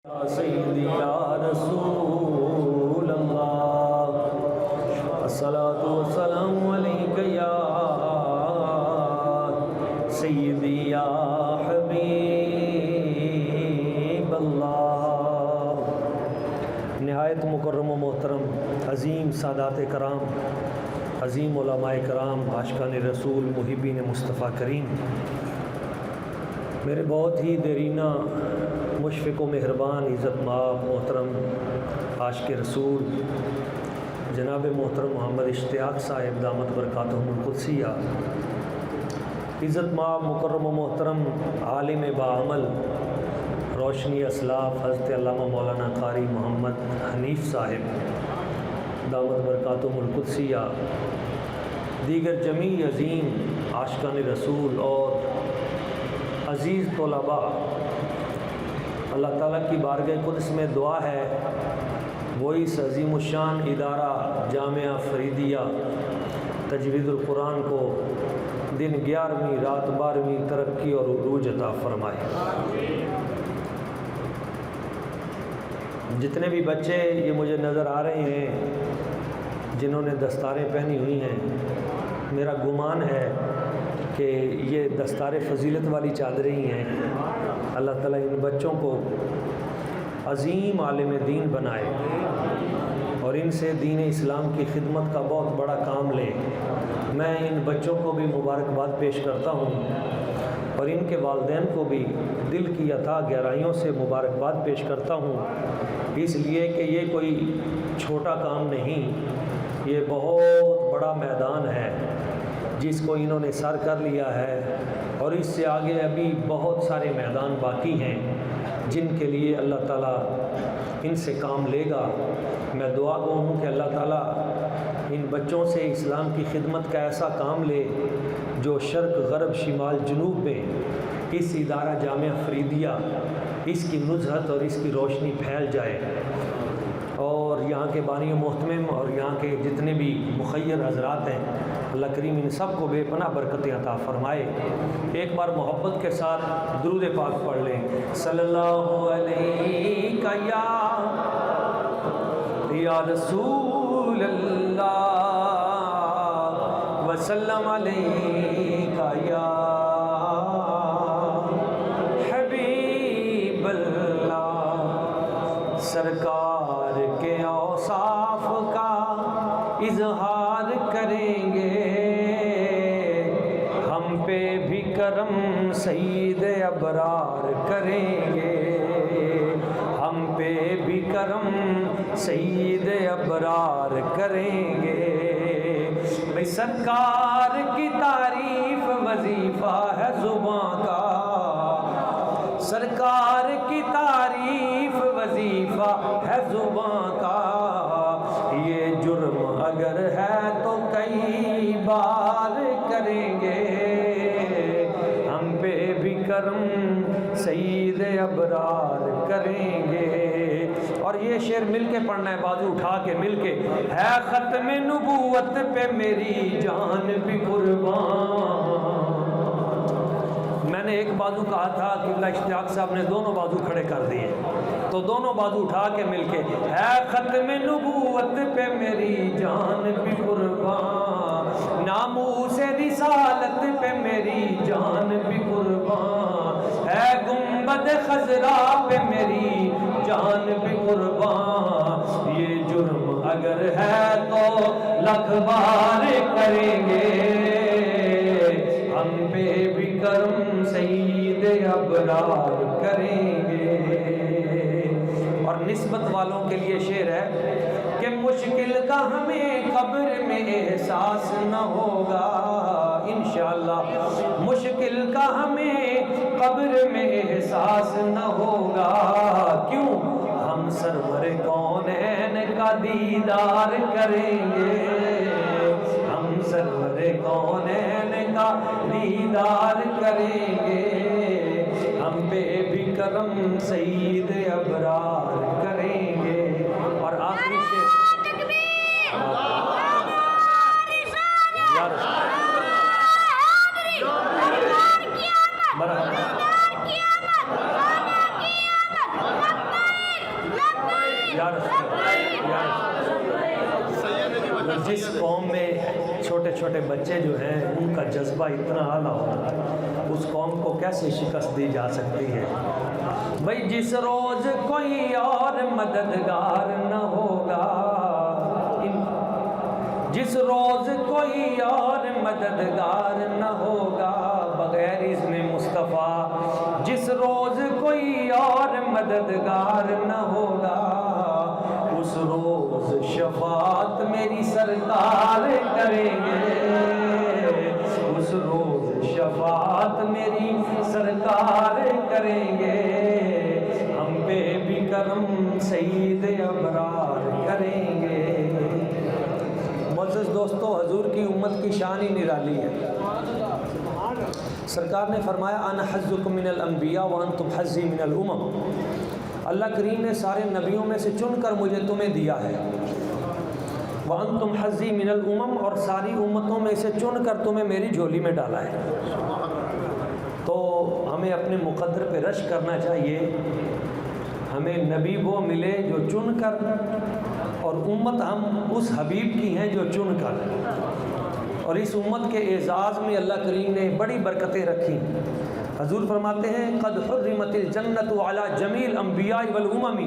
سیدی یا رسول اللہ الصلاۃ والسلام علیک یا سیدی یا حبیب اللہ۔ نہایت مکرم و محترم عظیم سادات کرام، عظیم علماء کرام، عاشقان رسول، محبین مصطفیٰ کریم، میرے بہت ہی دیرینہ مشفق و مہربان عزت مآب محترم عاشق رسول جناب محترم محمد اشتیاق صاحب دامت برکاتہم القدسیہ، عزت مآب مکرم و محترم عالم باعمل روشنی اسلاف حضرت علامہ مولانا قاری محمد حنیف صاحب دامت برکاتہم القدسیہ، دیگر جمیع عظیم عاشقان رسول اور عزیز طلباء، اللہ تعالیٰ کی بارگاہ قدس میں دعا ہے وہ اس عظیم الشان ادارہ جامعہ فریدیہ تجوید القرآن کو دن 11ویں رات 12ویں ترقی اور عروج عطا فرمائے۔ جتنے بھی بچے یہ مجھے نظر آ رہے ہیں جنہوں نے دستاریں پہنی ہوئی ہیں، میرا گمان ہے کہ یہ دستار فضیلت والی چادریں ہی ہیں۔ اللہ تعالیٰ ان بچوں کو عظیم عالم دین بنائے اور ان سے دین اسلام کی خدمت کا بہت بڑا کام لے۔ میں ان بچوں کو بھی مبارکباد پیش کرتا ہوں اور ان کے والدین کو بھی دل کی عطا گہرائیوں سے مبارکباد پیش کرتا ہوں، اس لیے کہ یہ کوئی چھوٹا کام نہیں، یہ بہت بڑا میدان ہے جس کو انہوں نے سر کر لیا ہے، اور اس سے آگے ابھی بہت سارے میدان باقی ہیں جن کے لیے اللہ تعالیٰ ان سے کام لے گا۔ میں دعا گو ہوں کہ اللہ تعالیٰ ان بچوں سے اسلام کی خدمت کا ایسا کام لے جو شرق غرب شمال جنوب میں اس ادارہ جامعہ فریدیہ اس کی نزہت اور اس کی روشنی پھیل جائے، اور یہاں کے بانی و محتمم اور یہاں کے جتنے بھی مخیر حضرات ہیں، اللہ کریم ان سب کو بے پناہ برکتیں عطا فرمائے۔ ایک بار محبت کے ساتھ درود پاک پڑھ لیں، صلی اللہ علیہ یا رسول اللہ وسلم علیہ یا حبیب اللہ۔ سرکار کے اوصاف کا اظہار کریں گے، ہم پہ بھی کرم سید ابرار کریں گے، ہم پہ بھی کرم سید ابرار کریں گے۔ بھئی سرکار کی تعریف وظیفہ ہے زباں کا، سرکار کی تعریف وظیفہ ہے زباں کا، یہ جرم اگر ہے تو کئی بار کریں گے، ہم پہ بھی کرم سید ابرار کریں گے۔ اور یہ شعر مل کے پڑھنا ہے، بازو اٹھا کے مل کے، ہے ختم نبوت پہ میری جان بھی قربان۔ میں نے ایک بازو کہا تھا کہ اللہ اشتیاق صاحب نے دونوں بازو کھڑے کر دیے، تو دونوں بازو اٹھا کے مل کے، ہے ختم نبوت پہ میری جان بھی قربان، ناموس رسالت پہ میری جان بھی قربان، ہے گنبد خضرا پہ میری جان بھی قربان، یہ جرم اگر ہے تو لکھ بار کریں گے، ہم پہ بھی کرم سید ابرار کریں گے۔ اور نسبت والوں کے لیے شعر ہے کہ مشکل کا ہمیں قبر میں احساس نہ ہوگا، انشاءاللہ مشکل کا ہمیں قبر میں احساس نہ ہوگا، کیوں؟ ہم سرور کونین کا دیدار کریں گے، ہم سرور کونین کا دیدار کریں گے، ہم پہ بھی کرم سید ابرار کریں گے۔ اور آخری شعر مرحبا یا رسول اللہ۔ جس قوم میں چھوٹے چھوٹے بچے جو ہیں ان کا جذبہ اتنا اعلیٰ ہوتا ہے، اس قوم کو کیسے شکست دی جا سکتی ہے؟ بھئی جس روز کوئی اور مددگار نہ ہوگا، جس روز کوئی اور مددگار نہ ہوگا بغیر اذن مصطفیٰ، جس روز کوئی اور مددگار نہ ہوگا، اس روز شفاعت میری سرکار کریں گے، اس روز شفاعت میری سرکار کریں گے، ہم پہ بھی کرم سید ابرار کریں گے۔ معزز دوستو، حضور کی امت کی شان ہی نرالی ہے۔ سرکار نے فرمایا انا حظکم من الانبیاء وانتم حظی من الامم، اللہ کریم نے سارے نبیوں میں سے چن کر مجھے تمہیں دیا ہے، وانتم حظی من الامم، اور ساری امتوں میں سے چن کر تمہیں میری جھولی میں ڈالا ہے۔ تو ہمیں اپنے مقدر پہ رشک کرنا چاہیے، ہمیں نبی وہ ملے جو چن کر، اور امت ہم اس حبیب کی ہیں جو چن کر، اور اس امت کے اعزاز میں اللہ کریم نے بڑی برکتیں رکھی۔ حضور فرماتے ہیں قد حرمت الجنت علی جمیع الانبیاء والامم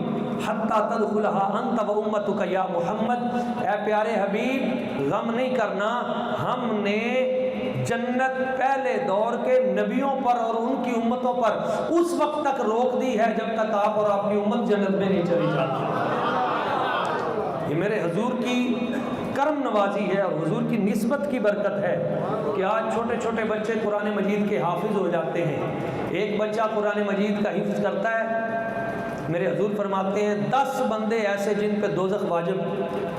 حتی تدخلها انت وامتک یا محمد، اے پیارے حبیب غم نہیں کرنا، ہم نے جنت پہلے دور کے نبیوں پر اور ان کی امتوں پر اس وقت تک روک دی ہے جب تک آپ اور آپ کی امت جنت میں نہیں چلی جاتی۔ یہ میرے حضور کی کرم نوازی ہے اور حضور کی نسبت کی برکت ہے کہ آج چھوٹے چھوٹے بچے قرآن مجید کے حافظ ہو جاتے ہیں۔ ایک بچہ قرآن مجید کا حفظ کرتا ہے، میرے حضور فرماتے ہیں 10 بندے ایسے جن پہ دوزخ واجب،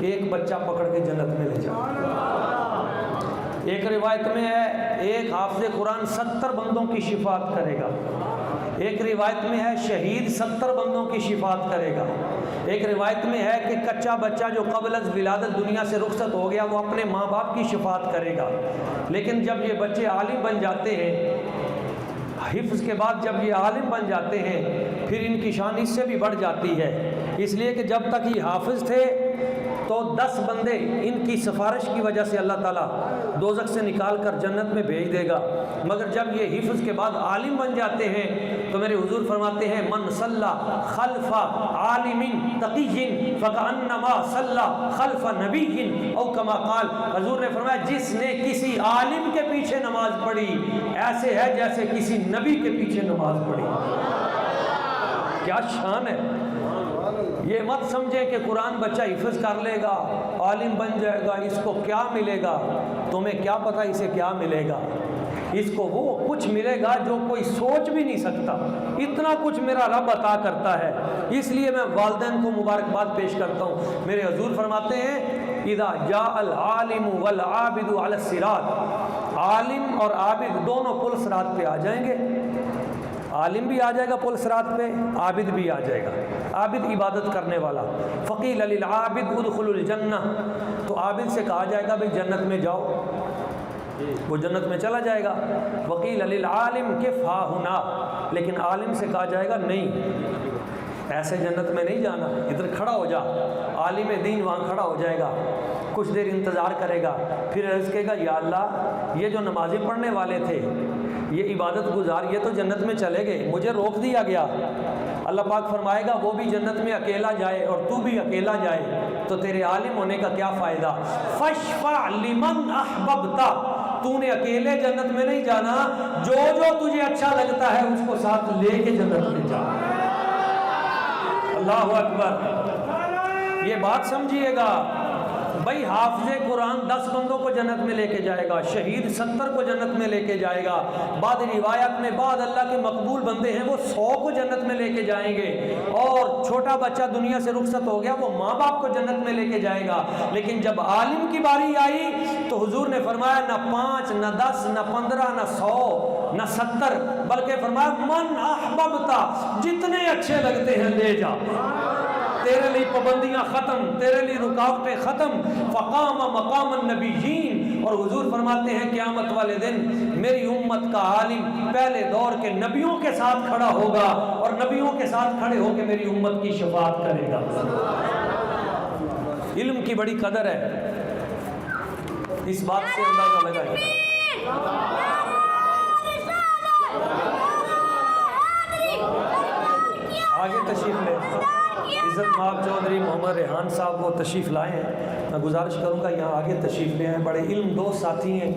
ایک بچہ پکڑ کے جنت میں لے جائے۔ ایک روایت میں ہے ایک حافظ قرآن 70 بندوں کی شفاعت کرے گا، ایک روایت میں ہے شہید 70 بندوں کی شفاعت کرے گا، ایک روایت میں ہے کہ کچا بچہ جو قبل از ولادت دنیا سے رخصت ہو گیا وہ اپنے ماں باپ کی شفاعت کرے گا۔ لیکن جب یہ بچے عالم بن جاتے ہیں، حفظ کے بعد جب یہ عالم بن جاتے ہیں، پھر ان کی شان اس سے بھی بڑھ جاتی ہے، اس لیے کہ جب تک یہ حافظ تھے تو 10 بندے ان کی سفارش کی وجہ سے اللہ تعالیٰ دوزخ سے نکال کر جنت میں بھیج دے گا، مگر جب یہ حفظ کے بعد عالم بن جاتے ہیں تو میرے حضور فرماتے ہیں من صلی خلف عالم تقی فکأنما صلی خلف نبی او کما قال، حضور نے فرمایا جس نے کسی عالم کے پیچھے نماز پڑھی ایسے ہے جیسے کسی نبی کے پیچھے نماز پڑھی۔ کیا شان ہے! یہ مت سمجھے کہ قرآن بچہ حفظ کر لے گا عالم بن جائے گا اس کو کیا ملے گا، تمہیں کیا پتہ اسے کیا ملے گا، اس کو وہ کچھ ملے گا جو کوئی سوچ بھی نہیں سکتا، اتنا کچھ میرا رب عطا کرتا ہے۔ اس لیے میں والدین کو مبارکباد پیش کرتا ہوں۔ میرے حضور فرماتے ہیں اذا جاء العالم والعابد علی الصراط، عالم اور عابد دونوں پل صراط پہ آ جائیں گے، عالم بھی آ جائے گا پل صراط پہ، عابد بھی آ جائے گا، عابد عبادت کرنے والا۔ فقیل للعابد ادخلوا الجنہ، تو عابد سے کہا جائے گا بھئی جنت میں جاؤ، وہ جنت میں چلا جائے گا۔ وقیل للعالم کف ہا ہنا، لیکن عالم سے کہا جائے گا نہیں ایسے جنت میں نہیں جانا، ادھر کھڑا ہو جا۔ عالم دین وہاں کھڑا ہو جائے گا، کچھ دیر انتظار کرے گا، پھر عرض کہے گا یا اللہ یہ جو نمازیں پڑھنے والے تھے، یہ عبادت گزار، یہ تو جنت میں چلے گئے، مجھے روک دیا گیا۔ اللہ پاک فرمائے گا وہ بھی جنت میں اکیلا جائے اور تو بھی اکیلا جائے تو تیرے عالم ہونے کا کیا فائدہ؟ فاشفع لمن احببت، تو نے اکیلے جنت میں نہیں جانا، جو جو تجھے اچھا لگتا ہے اس کو ساتھ لے کے جنت میں جا۔ اللہ اکبر! یہ بات سمجھیے گا بھائی، حافظ قرآن 10 بندوں کو جنت میں لے کے جائے گا، شہید 70 کو جنت میں لے کے جائے گا، بعد روایت میں بعد اللہ کے مقبول بندے ہیں وہ 100 کو جنت میں لے کے جائیں گے، اور چھوٹا بچہ دنیا سے رخصت ہو گیا وہ ماں باپ کو جنت میں لے کے جائے گا۔ لیکن جب عالم کی باری آئی تو حضور نے فرمایا نہ 5 نہ 10 نہ 15 نہ 100 نہ 70، بلکہ فرمایا من احببتا، جتنے اچھے لگتے ہیں لے جا، تیرے لیے پابندیاں ختم، تیرے لیے رکاوٹیں ختم۔ فقام مقام النبیین، اور حضور فرماتے ہیں قیامت والے دن میری امت کا عالم پہلے دور کے نبیوں کے ساتھ کھڑا ہوگا اور نبیوں کے ساتھ کھڑے ہو کے میری امت کی شفاعت کرے گا۔ علم کی بڑی قدر ہے، اس بات سے اندازہ لگائیں۔ آگے تشریف لیں، عزت مآب چودھری محمد ریحان صاحب وہ تشریف لائے ہیں، میں گزارش کروں گا یہاں آگے تشریف لے آئیں، بڑے علم دوست ساتھی ہیں،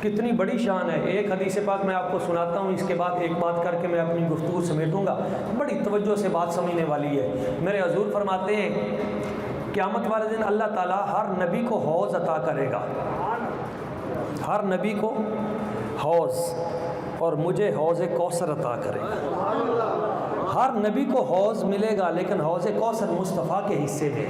کتنی بڑی شان ہے۔ ایک حدیث پاک میں آپ کو سناتا ہوں، اس کے بعد ایک بات کر کے میں اپنی گفتگو سمیٹوں گا، بڑی توجہ سے بات سمجھنے والی ہے۔ میرے حضور فرماتے ہیں قیامت والے دن اللہ تعالیٰ ہر نبی کو حوض عطا کرے گا، ہر نبی کو حوض، اور مجھے حوض کوثر عطا کرے گا۔ ہر نبی کو حوض ملے گا لیکن حوض کوثر مصطفیٰ کے حصے میں۔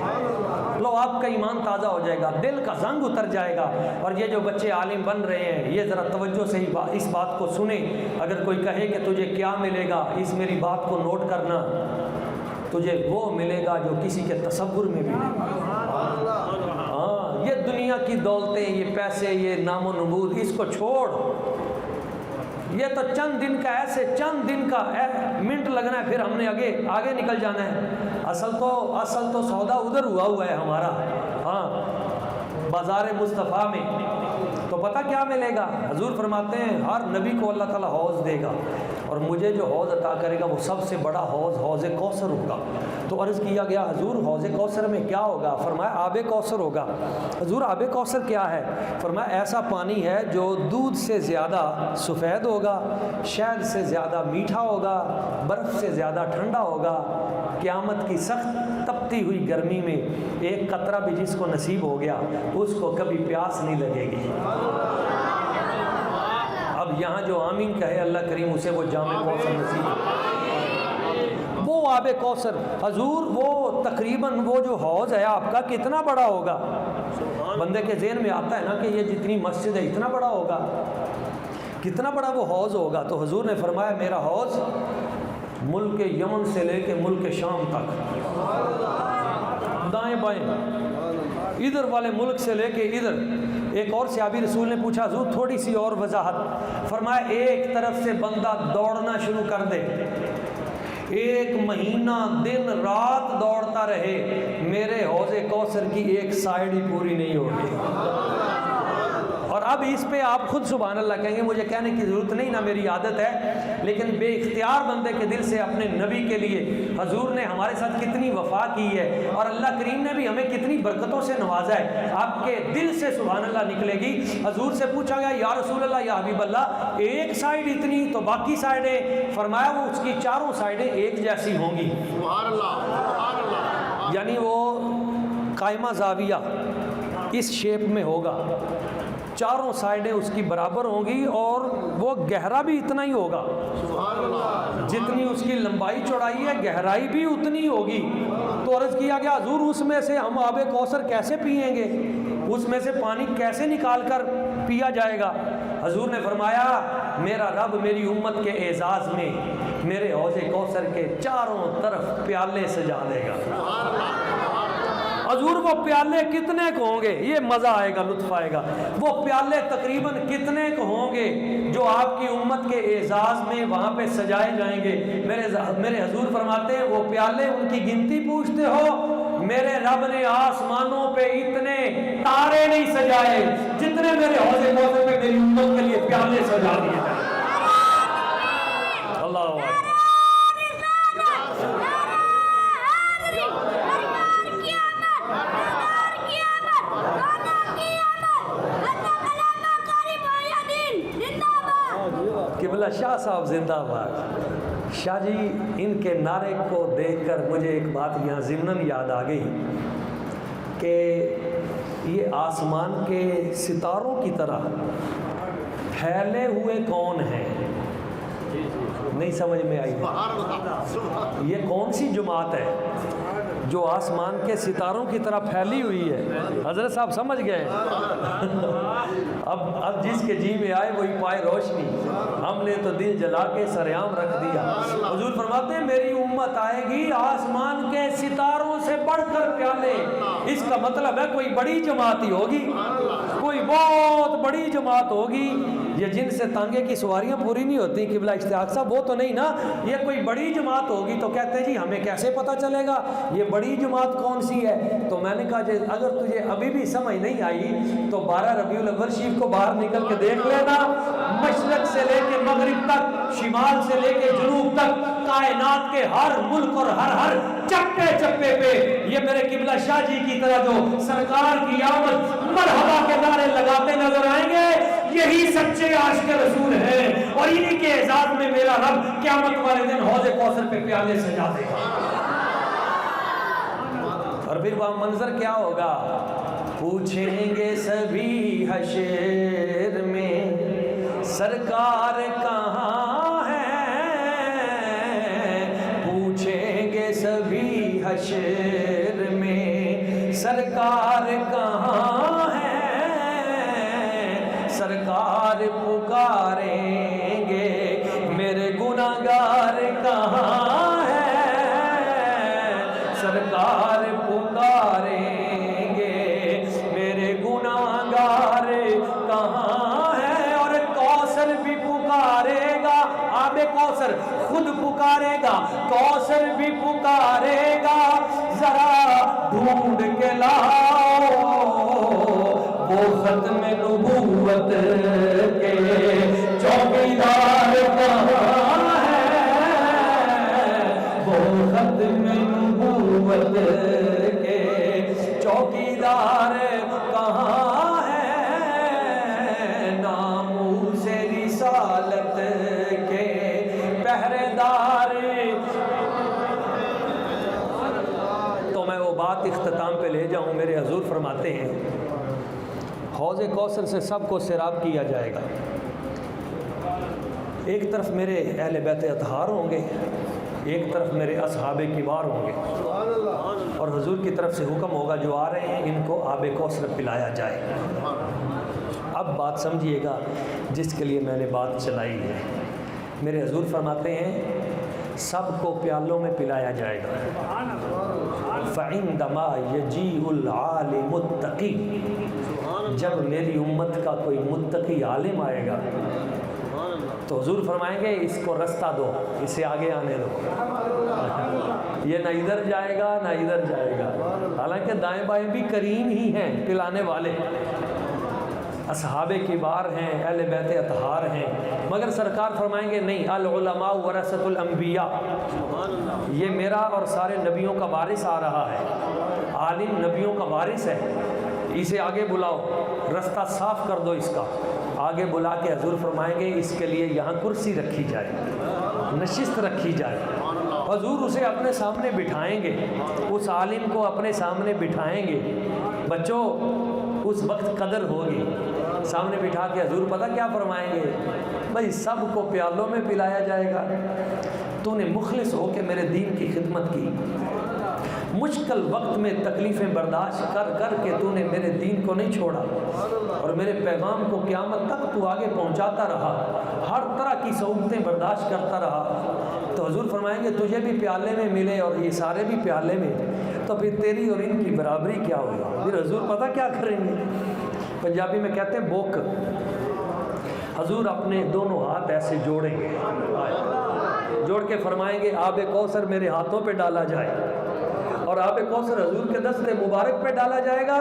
لو آپ کا ایمان تازہ ہو جائے گا، دل کا زنگ اتر جائے گا۔ اور یہ جو بچے عالم بن رہے ہیں یہ ذرا توجہ سے ہی اس بات کو سنیں، اگر کوئی کہے کہ تجھے کیا ملے گا، اس میری بات کو نوٹ کرنا، تجھے وہ ملے گا جو کسی کے تصور میں بھی نہیں۔ ہاں، یہ دنیا کی دولتیں، یہ پیسے، یہ نام و نمود، اس کو چھوڑ، یہ تو چند دن کا، ایسے چند دن کا منٹ لگنا ہے، پھر ہم نے آگے نکل جانا ہے۔ اصل تو سودا ادھر ہوا ہے ہمارا، ہاں، بازار مصطفیٰ میں۔ تو پتہ کیا ملے گا؟ حضور فرماتے ہیں ہر نبی کو اللہ تعالیٰ حوض دے گا، اور مجھے جو حوض عطا کرے گا وہ سب سے بڑا حوض کوثر ہوگا۔ تو عرض کیا گیا حضور حوض کوثر میں کیا ہوگا؟ فرمایا آب کوثر ہوگا۔ حضور آب کوثر کیا ہے؟ فرمایا ایسا پانی ہے جو دودھ سے زیادہ سفید ہوگا، شہد سے زیادہ میٹھا ہوگا، برف سے زیادہ ٹھنڈا ہوگا۔ قیامت کی سخت تپتی ہوئی گرمی میں ایک قطرہ بھی جس کو نصیب ہو گیا اس کو کبھی پیاس نہیں لگے گی۔ اب یہاں جو آمین کہے اللہ کریم اسے وہ جام کوثر نصیب ہو۔ وہ آب کوثر حضور، وہ تقریباً وہ جو حوض ہے آپ کا کتنا بڑا ہوگا؟ بندے کے ذہن میں آتا ہے نا کہ یہ جتنی مسجد ہے اتنا بڑا ہوگا، کتنا بڑا وہ حوض ہوگا۔ تو حضور نے فرمایا میرا حوض ملک یمن سے لے کے ملک شام تک، دائیں بائیں، ادھر والے ملک سے لے کے ادھر۔ ایک اور صحابی رسول نے پوچھا حضور تھوڑی سی اور وضاحت۔ فرمایا ایک طرف سے بندہ دوڑنا شروع کر دے، ایک مہینہ دن رات دوڑتا رہے، میرے حوض کوثر کی ایک سائیڈ ہی پوری نہیں ہوگی۔ اور اب اس پہ آپ خود سبحان اللہ کہیں گے، مجھے کہنے کی ضرورت نہیں، نہ میری عادت ہے، لیکن بے اختیار بندے کے دل سے اپنے نبی کے لیے حضور نے ہمارے ساتھ کتنی وفا کی ہے، اور اللہ کریم نے بھی ہمیں کتنی برکتوں سے نوازا ہے۔ آپ کے دل سے سبحان اللہ نکلے گی۔ حضور سے پوچھا گیا یا رسول اللہ یا حبیب اللہ ایک سائیڈ اتنی تو باقی سائیڈیں؟ فرمایا وہ اس کی چاروں سائیڈیں ایک جیسی ہوں گی، یعنی وہ قائمہ زاویہ اس شیپ میں ہوگا، چاروں سائیڈیں اس کی برابر ہوں گی، اور وہ گہرا بھی اتنا ہی ہوگا، جتنی اس کی لمبائی چوڑائی ہے گہرائی بھی اتنی ہوگی۔ تو عرض کیا گیا حضور اس میں سے ہم آب کوثر کیسے پئیں گے، اس میں سے پانی کیسے نکال کر پیا جائے گا؟ حضور نے فرمایا میرا رب میری امت کے اعزاز میں میرے حوض کوثر کے چاروں طرف پیالے سجا دے گا۔ حضور وہ پیالے کتنے کو ہوں گے؟ یہ مزہ آئے گا، لطف آئے گا۔ وہ پیالے تقریباً کتنے کو ہوں گے جو آپ کی امت کے اعزاز میں وہاں پہ سجائے جائیں گے؟ میرے حضور فرماتے ہیں وہ پیالے ان کی گنتی پوچھتے ہو؟ میرے رب نے آسمانوں پہ اتنے تارے نہیں سجائے جتنے میرے حوض کوثر پہ میری امت کے لیے پیالے سجا دیے جائیں۔ اللہ اکبر۔ قبلہ شاہ صاحب زندہ باد۔ شاہ جی ان کے نعرے کو دیکھ کر مجھے ایک بات یہاں ضمناً یاد آ گئی کہ یہ آسمان کے ستاروں کی طرح پھیلے ہوئے کون ہیں؟ نہیں سمجھ میں آئی؟ یہ کون سی جماعت ہے جو آسمان کے ستاروں کی طرح پھیلی ہوئی ہے؟ حضرت صاحب سمجھ گئے؟ اب جس کے جی میں آئے وہی پائے روشنی، ہم نے تو دل جلا کے سریام رکھ دیا۔ حضور فرماتے ہیں میری امت امت آئے گی آسمان کے ستاروں سے بڑھ کر پیالے. اس کا مطلب ہے کوئی بڑی جماعت ہی ہوگی, کوئی بہت بڑی جماعت ہوگی. یہ جن سے تانگے کی سواریاں پوری نہیں ہوتی قبلہ اشتیاق صاحب, وہ تو نہیں نا, یہ کوئی بڑی جماعت ہوگی. تو کہتے ہیں جی ہمیں کیسے پتہ چلے گا یہ بڑی جماعت کون سی ہے؟ تو میں نے کہا جی اگر تجھے ابھی بھی سمجھ نہیں آئی تو 12 ربیع الاول شریف کو باہر نکل کے دیکھ لینا. مشرق سے لے کے مغرب تک, شمال سے لے کے جنوب تک, کائنات کے ہر ملک اور ہر چپے چپے پہ یہ میرے قبلہ شاہ جی کی طرح جو سرکار کی آمد مرحبا کے نعرے لگاتے نظر آئیں گے. یہی سچے عاشق رسول ہیں اور انہی کے اعزاز میں میرا رب قیامت والے دن حوض کوثر پہ پیالے سجا دے گا. اور پھر وہ منظر کیا ہوگا؟ پوچھیں گے سبھی حشر میں سرکار کہاں ہے, پوچھیں گے سبھی حشر میں سرکار کہاں ہے, سرکار پکاریں گے میرے گناہگار کہاں ہے, سرکار پکاریں گے میرے گناہگار کہاں ہے. اور کوثر بھی پکارے گا, آب کوثر خود پکارے گا, کوثر بھی پکارے گا, ذرا ڈھونڈ کے لاؤ وہ ختم نبوت کے چوکیدار کہاں ہے, وہ ختم نبوت کے چوکیدار کہاں ہے, ناموس رسالت کے پہرے دار. تو میں وہ بات اختتام پہ لے جاؤں. میرے حضور فرماتے ہیں حوض کوثر سے سب کو سیراب کیا جائے گا. ایک طرف میرے اہل بیت اطہار ہوں گے, ایک طرف میرے اصحاب کبار ہوں گے, اور حضور کی طرف سے حکم ہوگا جو آ رہے ہیں ان کو آب کوثر پلایا جائے. اب بات سمجھیے گا جس کے لیے میں نے بات چلائی ہے. میرے حضور فرماتے ہیں سب کو پیالوں میں پلایا جائے گا. فَعِندَمَا يَجِيءُ الْعَالِمُ التَّقِي, جب میری امت کا کوئی متقی عالم آئے گا تو حضور فرمائیں گے اس کو رستہ دو, اسے آگے آنے دو. یہ نہ ادھر جائے گا نہ ادھر جائے گا, حالانکہ دائیں بائیں بھی کریم ہی ہیں پلانے والے, اصحاب کبار ہیں, اہل بیت اطہار ہیں, مگر سرکار فرمائیں گے نہیں, العلماء ورثۃ الانبیاء, یہ میرا اور سارے نبیوں کا وارث آ رہا ہے. عالم نبیوں کا وارث ہے, اسے آگے بلاؤ, رستہ صاف کر دو اس کا. آگے بلا کے حضور فرمائیں گے اس کے لیے یہاں کرسی رکھی جائے, نشست رکھی جائے. حضور اسے اپنے سامنے بٹھائیں گے, اس عالم کو اپنے سامنے بٹھائیں گے. بچوں اس وقت قدر ہوگی, سامنے بٹھا کے حضور پتہ کیا فرمائیں گے؟ بھائی سب کو پیالوں میں پلایا جائے گا, تو نے مخلص ہو کے میرے دین کی خدمت کی, مشکل وقت میں تکلیفیں برداشت کر کر کے تو نے میرے دین کو نہیں چھوڑا, اور میرے پیغام کو قیامت تک تو آگے پہنچاتا رہا, ہر طرح کی سہولتیں برداشت کرتا رہا. تو حضور فرمائیں گے تجھے بھی پیالے میں ملے اور یہ سارے بھی پیالے میں, تو پھر تیری اور ان کی برابری کیا ہوگی؟ پھر حضور پتہ کیا کریں گے؟ پنجابی میں کہتے ہیں بوک. حضور اپنے دونوں ہاتھ ایسے جوڑیں گے, جوڑ کے فرمائیں گے آب کوثر میرے ہاتھوں پہ ڈالا جائے, اور آب کوثر حضور کے دست مبارک پہ ڈالا جائے گا.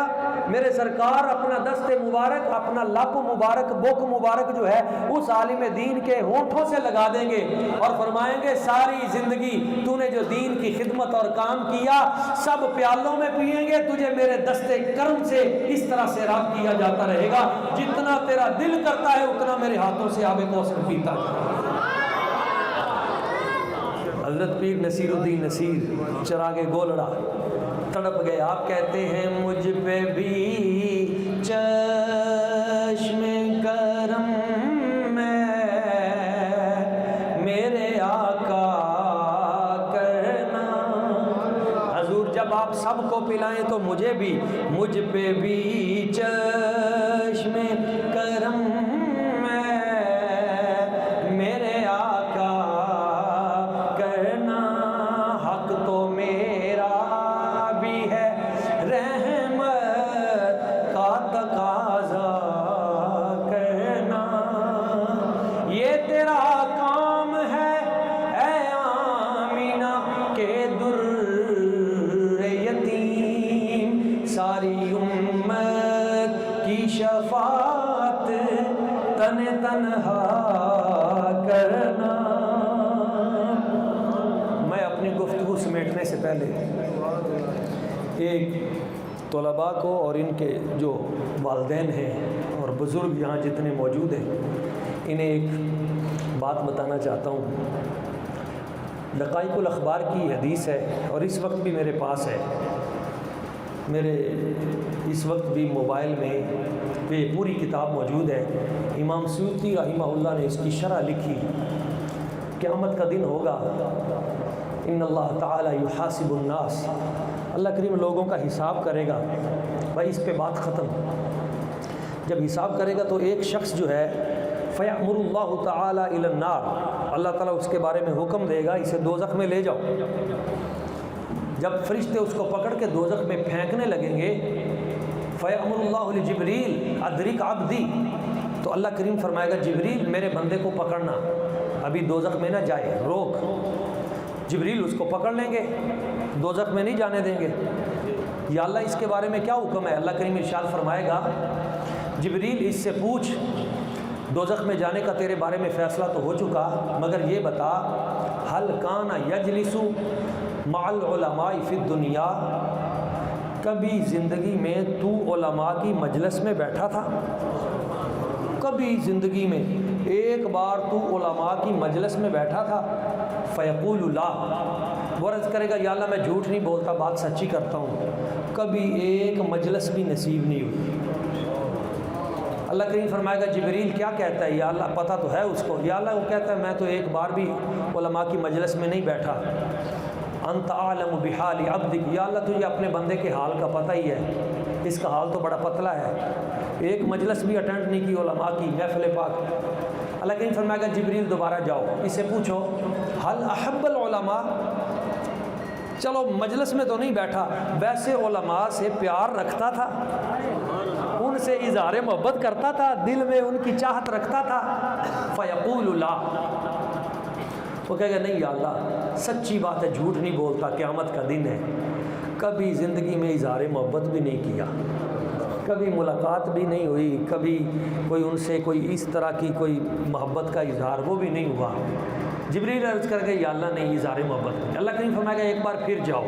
میرے سرکار اپنا دست مبارک, اپنا لب مبارک, بک مبارک جو ہے اس عالم دین کے ہونٹوں سے لگا دیں گے, اور فرمائیں گے ساری زندگی تو نے جو دین کی خدمت اور کام کیا سب پیالوں میں پئیں گے, تجھے میرے دست کرم سے اس طرح سیراب کیا جاتا رہے گا, جتنا تیرا دل کرتا ہے اتنا میرے ہاتھوں سے آب کوثر پیتا ہے. حضرت پیر نصیر الدین نصیر چراغ گولڑا تڑپ گئے. آپ کہتے ہیں مجھ پہ بھی چشم کرم میں میرے آقا کرنا. حضور جب آپ سب کو پلائیں تو مجھے بھی, مجھ پہ بھی چشم کرم میں میرے آقا کرنا. میرا بھی ہے رحمت کا تقاضا کرنا، یہ تیرا کام ہے اے آمینہ کہ در یتیم ساری امت کی شفاعت تن تنہا کرنا۔ میں اپنی گفتگو سمیٹنے سے پہلے ایک طلباء کو اور ان کے جو والدین ہیں اور بزرگ یہاں جتنے موجود ہیں انہیں ایک بات بتانا چاہتا ہوں۔ دقائق الاخبار کی حدیث ہے اور اس وقت بھی میرے پاس ہے، میرے اس وقت بھی موبائل میں یہ پوری کتاب موجود ہے۔ امام سیوطی رحمہ اللہ نے اس کی شرح لکھی، قیامت کا دن ہوگا، ان اللہ تعالی یحاسب الناس، اللہ کریم لوگوں کا حساب کرے گا۔ بھائی اس پہ بات ختم۔ جب حساب کرے گا تو ایک شخص جو ہے فیأمر اللہ تعالی الی النار، اللہ تعالیٰ اس کے بارے میں حکم دے گا اسے دوزخ میں لے جاؤ۔ جب فرشتے اس کو پکڑ کے دوزخ میں پھینکنے لگیں گے، فیأمر اللہ لجبریل ادرک عبدی، تو اللہ کریم فرمائے گا جبریل میرے بندے کو پکڑنا، ابھی دوزخ میں نہ جائے، روک۔ جبریل اس کو پکڑ لیں گے، دوزخ میں نہیں جانے دیں گے۔ یا اللہ اس کے بارے میں کیا حکم ہے؟ اللہ کریم ارشاد فرمائے گا جبریل اس سے پوچھ، دوزخ میں جانے کا تیرے بارے میں فیصلہ تو ہو چکا، مگر یہ بتا حل کان یجلس مع العلماء فی الدنیا، کبھی زندگی میں تو علماء کی مجلس میں بیٹھا تھا؟ کبھی زندگی میں ایک بار تو علماء کی مجلس میں بیٹھا تھا؟ فیقول لا، وہ عرض کرے گا یا اللہ میں جھوٹ نہیں بولتا، بات سچی کرتا ہوں، کبھی ایک مجلس بھی نصیب نہیں ہوئی۔ اللہ کریم فرمائے گا جبریل کیا کہتا ہے؟ یا اللہ پتہ تو ہے اس کو۔ یا اللہ وہ کہتا ہے میں تو ایک بار بھی علماء کی مجلس میں نہیں بیٹھا۔ انت اعلم بحال عبدک، یا اللہ تجھے اپنے بندے کے حال کا پتہ ہی ہے، اس کا حال تو بڑا پتلا ہے، ایک مجلس بھی اٹینڈ نہیں کی علماء کی محفل پاک۔ اللہ کریم فرمائے گا جبریل دوبارہ جاؤ اسے پوچھو حل احب العلماء، چلو مجلس میں تو نہیں بیٹھا، ویسے علماء سے پیار رکھتا تھا، ان سے اظہار محبت کرتا تھا، دل میں ان کی چاہت رکھتا تھا؟ فیقول لا، وہ کہے گا نہیں یا اللہ سچی بات ہے، جھوٹ نہیں بولتا، قیامت کا دن ہے، کبھی زندگی میں اظہار محبت بھی نہیں کیا، کبھی ملاقات بھی نہیں ہوئی، کبھی کوئی ان سے کوئی اس طرح کی کوئی محبت کا اظہار وہ بھی نہیں ہوا۔ جبریل عرض کر کے یا اللہ نہیں اظہار محبت نہیں۔ اللہ کریم فرمائے گا ایک بار پھر جاؤ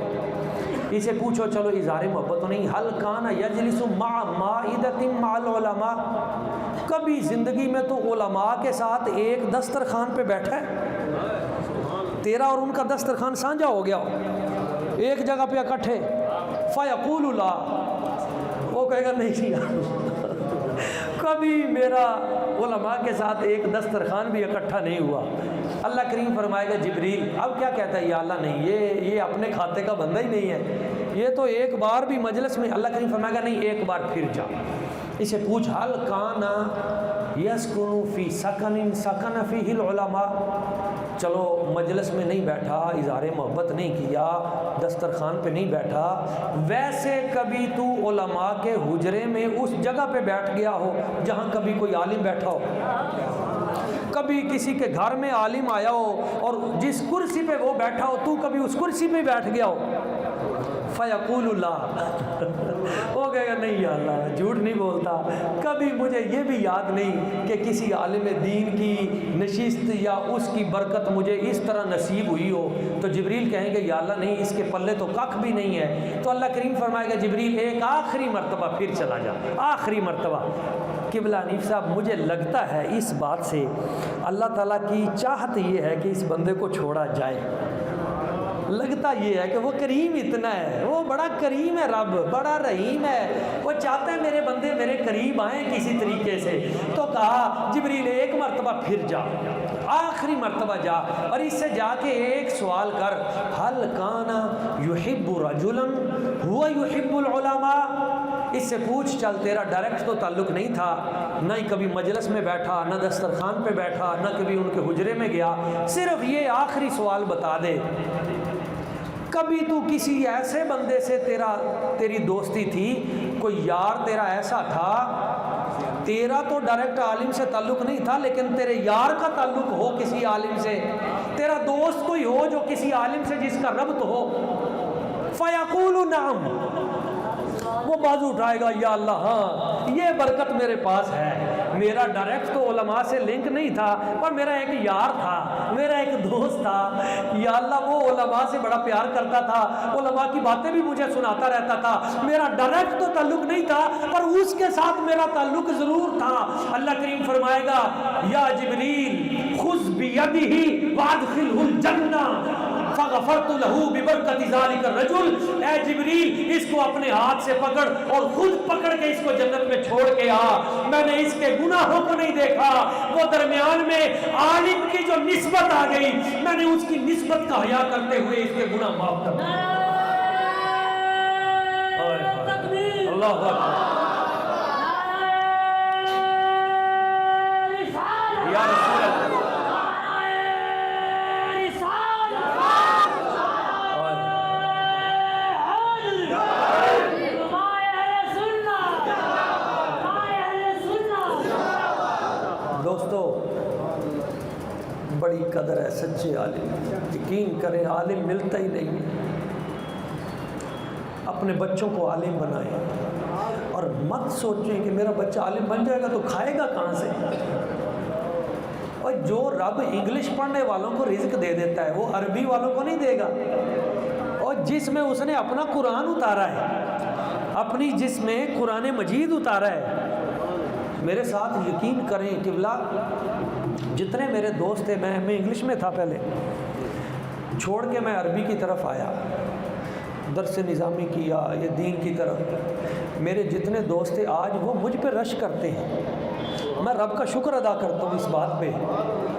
اسے پوچھو چلو اظہار محبت تو نہیں، حل کان یجلس مع مائدۃ مع العلماء، کبھی زندگی میں تو علماء کے ساتھ ایک دسترخوان پہ بیٹھا ہے، تیرا اور ان کا دسترخوان سانجھا ہو گیا ہو، ایک جگہ پہ اکٹھے؟ فیقول لا، وہ کہے گا نہیں کبھی میرا علماء کے ساتھ ایک دسترخوان بھی اکٹھا نہیں ہوا۔ اللہ کریم فرمائے گا جبریل اب کیا کہتا ہے؟ یا اللہ نہیں، یہ اپنے کھاتے کا بندہ ہی نہیں ہے، یہ تو ایک بار بھی مجلس میں۔ اللہ کریم فرمائے گا نہیں ایک بار پھر جا اسے پوچھ حل کان یسکن فی سکن سکن فیہ العلماء، چلو مجلس میں نہیں بیٹھا، اظہار محبت نہیں کیا، دسترخوان پہ نہیں بیٹھا، ویسے کبھی تو علماء کے حجرے میں اس جگہ پہ بیٹھ گیا ہو جہاں کبھی کوئی عالم بیٹھا ہو؟ کبھی کسی کے گھر میں عالم آیا ہو اور جس کرسی پہ وہ بیٹھا ہو تو کبھی اس کرسی پہ بیٹھ گیا ہو؟ فیقول اللہ، وہ کہے گا نہیں یا اللہ جھوٹ نہیں بولتا، کبھی مجھے یہ بھی یاد نہیں کہ کسی عالم دین کی نشست یا اس کی برکت مجھے اس طرح نصیب ہوئی ہو۔ تو جبریل کہیں گے یا اللہ نہیں اس کے پلے تو کخ بھی نہیں ہے۔ تو اللہ کریم فرمائے گا جبریل ایک آخری مرتبہ پھر چلا جا، آخری مرتبہ۔ قبلہ حنیف صاحب مجھے لگتا ہے اس بات سے اللہ تعالیٰ کی چاہت یہ ہے کہ اس بندے کو چھوڑا جائے، لگتا یہ ہے کہ وہ کریم اتنا ہے، وہ بڑا کریم ہے، رب بڑا رحیم ہے، وہ چاہتے ہیں میرے بندے میرے قریب آئیں کسی طریقے سے۔ تو کہا جبریل ایک مرتبہ پھر جا، آخری مرتبہ جا اور اس سے جا کے ایک سوال کر حل کان یحب رجلا هو یحب العلماء، اس سے پوچھ چل تیرا ڈائریکٹ تو تعلق نہیں تھا، نہ ہی کبھی مجلس میں بیٹھا، نہ دسترخوان پہ بیٹھا، نہ کبھی ان کے حجرے میں گیا، صرف یہ آخری سوال بتا دے کبھی تو کسی ایسے بندے سے تیری دوستی تھی، کوئی یار تیرا ایسا تھا، تیرا تو ڈائریکٹ عالم سے تعلق نہیں تھا لیکن تیرے یار کا تعلق ہو کسی عالم سے، تیرا دوست کوئی ہو جو کسی عالم سے جس کا ربط ہو، فَيَقُولُ نَعَمْ، وہ بازو اٹھائے گا یا اللہ ہاں یہ برکت میرے پاس ہے، میرا ڈائریکٹ تو علماء سے لنک نہیں تھا پر میرا ایک یار تھا، میرا ایک دوست تھا، یا اللہ وہ علماء سے بڑا پیار کرتا تھا، علماء کی باتیں بھی مجھے سناتا رہتا تھا، میرا ڈائریکٹ تو تعلق نہیں تھا پر اس کے ساتھ میرا تعلق ضرور تھا۔ اللہ کریم فرمائے گا یا جبریل خذ بیدہ وادخلہ الجنہ فغفرت لہ ببرکت ذلک الرجل، اے جبریل اس کو اپنے ہاتھ سے پکڑ اور خود پکڑ کے اس کو جنت میں چھوڑ کے آ، میں نے اس کے گناہوں کو نہیں دیکھا، وہ درمیان میں عالم کی جو نسبت آ گئی میں نے اس کی نسبت کا حیا کرتے ہوئے اس کے گناہ معاف کر دیے۔ اللہ اکبر، یا رسول اللہ، دوستو بڑی قدر ہے سچے عالم، یقین کریں عالم ملتا ہی نہیں ہے، اپنے بچوں کو عالم بنائیں اور مت سوچیں کہ میرا بچہ عالم بن جائے گا تو کھائے گا کہاں سے، اور جو رب انگلش پڑھنے والوں کو رزق دے دیتا ہے وہ عربی والوں کو نہیں دے گا، اور جس میں اس نے اپنا قرآن اتارا ہے، اپنی جس میں قرآن مجید اتارا ہے، میرے ساتھ یقین کریں قبلہ جتنے میرے دوست تھے، میں انگلش میں تھا پہلے، چھوڑ کے میں عربی کی طرف آیا، درس نظامی کیا یہ دین کی طرف، میرے جتنے دوست تھے آج وہ مجھ پہ رش کرتے ہیں، میں رب کا شکر ادا کرتا ہوں اس بات پہ،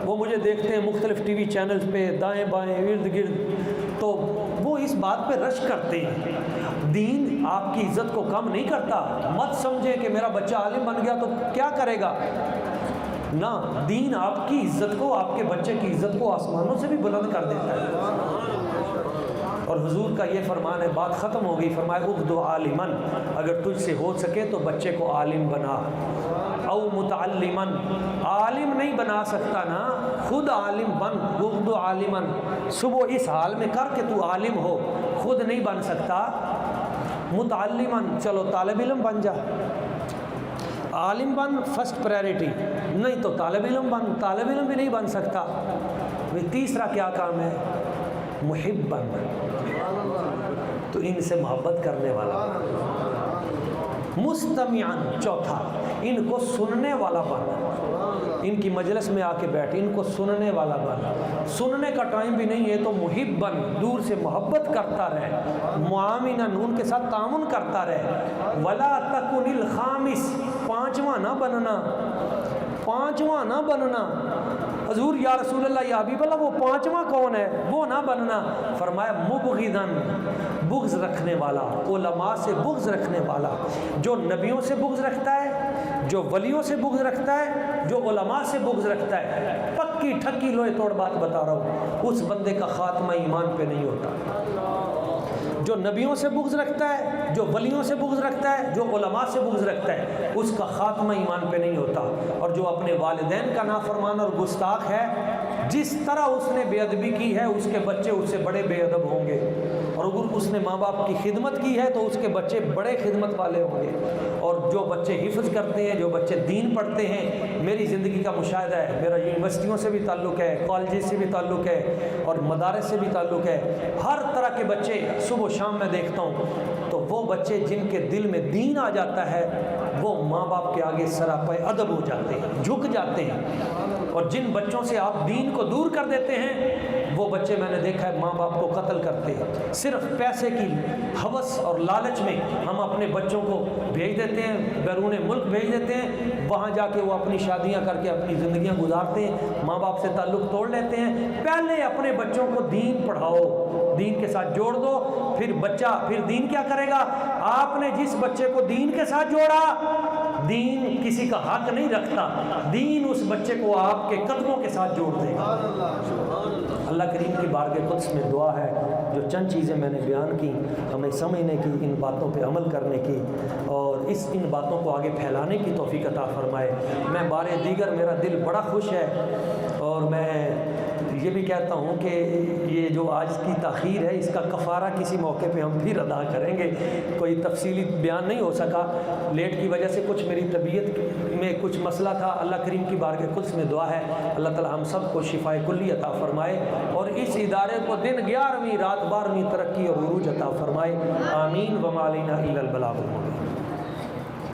وہ مجھے دیکھتے ہیں مختلف ٹی وی چینلز پہ دائیں بائیں ارد گرد، تو وہ اس بات پہ رش کرتے ہیں۔ دین آپ کی عزت کو کم نہیں کرتا، مت سمجھیں کہ میرا بچہ عالم بن گیا تو کیا کرے گا، نہ، دین آپ کی عزت کو، آپ کے بچے کی عزت کو آسمانوں سے بھی بلند کر دیتا ہے۔ اور حضور کا یہ فرمان ہے، بات ختم ہو گئی، فرمایا اغدو عالمن، اگر تجھ سے ہو سکے تو بچے کو عالم بنا، او متعلمن، عالم نہیں بنا سکتا نا، خود عالم بن، اغدو عالمن، صبح اس حال میں کر کہ تو عالم ہو، خود نہیں بن سکتا، متعلمن، چلو طالب علم بن جا، عالم بن فرسٹ پرائرٹی، نہیں تو طالب علم بن، طالب علم بھی نہیں بن سکتا، تیسرا کیا کام ہے، محبن، تو ان سے محبت کرنے والا، مستمعن، چوتھا ان کو سننے والا بن، ان کی مجلس میں آ کے بیٹھ، ان کو سننے والا بن، سننے کا ٹائم بھی نہیں ہے تو محبن، دور سے محبت کرتا رہے، معامنن، ان کے ساتھ تعاون کرتا رہے، ولا تکن الخامس، پانچواں نہ بننا، پانچواں نہ بننا، حضور یا رسول اللہ یا حبیب اللہ وہ پانچواں کون ہے، وہ نہ بننا، فرمایا مبغضن، بغض رکھنے والا، علماء سے بغض رکھنے والا، جو نبیوں سے بغض رکھتا ہے، جو ولیوں سے بغض رکھتا ہے، جو علماء سے بغض رکھتا ہے، پکی ٹھکی لوہے توڑ بات بتا رہا ہوں، اس بندے کا خاتمہ ایمان پہ نہیں ہوتا۔ جو نبیوں سے بغض رکھتا ہے، جو ولیوں سے بغض رکھتا ہے، جو علماء سے بغض رکھتا ہے، اس کا خاتمہ ایمان پہ نہیں ہوتا، اور جو اپنے والدین کا نافرمان اور گستاخ ہے، جس طرح اس نے بے ادبی کی ہے اس کے بچے اس سے بڑے بے ادب ہوں گے، اور اگر اس نے ماں باپ کی خدمت کی ہے تو اس کے بچے بڑے خدمت والے ہوں گے، اور جو بچے حفظ کرتے ہیں، جو بچے دین پڑھتے ہیں، میری زندگی کا مشاہدہ ہے، میرا یونیورسٹیوں سے بھی تعلق ہے، کالجز سے بھی تعلق ہے، اور مدارس سے بھی تعلق ہے، ہر طرح کے بچے صبح و شام میں دیکھتا ہوں، تو وہ بچے جن کے دل میں دین آ جاتا ہے وہ ماں باپ کے آگے سراپے ادب ہو جاتے ہیں، جھک جاتے ہیں، اور جن بچوں سے آپ دین کو دور کر دیتے ہیں وہ بچے میں نے دیکھا ہے ماں باپ کو قتل کرتے ہیں، صرف پیسے کی ہوس اور لالچ میں ہم اپنے بچوں کو بھیج دیتے ہیں، بیرون ملک بھیج دیتے ہیں، وہاں جا کے وہ اپنی شادیاں کر کے اپنی زندگیاں گزارتے ہیں، ماں باپ سے تعلق توڑ لیتے ہیں۔ پہلے اپنے بچوں کو دین پڑھاؤ، دین کے ساتھ جوڑ دو، پھر بچہ پھر دین کیا کرے گا، آپ نے جس بچے کو دین کے ساتھ جوڑا، دین کسی کا حق نہیں رکھتا، دین اس بچے کو آپ کے قدموں کے ساتھ جوڑ دے گا۔ اللہ کریم کی بارگاہ قدس میں دعا ہے جو چند چیزیں میں نے بیان کی ہمیں سمجھنے کی، ان باتوں پہ عمل کرنے کی اور ان باتوں کو آگے پھیلانے کی توفیق عطا فرمائے۔ میں بار دیگر میرا دل بڑا خوش ہے، اور میں یہ بھی کہتا ہوں کہ یہ جو آج کی تاخیر ہے اس کا کفارہ کسی موقع پہ ہم پھر ادا کریں گے۔ کوئی تفصیلی بیان نہیں ہو سکا لیٹ کی وجہ سے، کچھ میری طبیعت میں کچھ مسئلہ تھا۔ اللہ کریم کی بارگاہ قدس میں دعا ہے اللہ تعالی ہم سب کو شفاء کلی عطا فرمائے اور اس ادارے کو دن 11ویں رات 12ویں ترقی اور عروج عطا فرمائے۔ آمین۔ وما علینا الا البلاغ المبین۔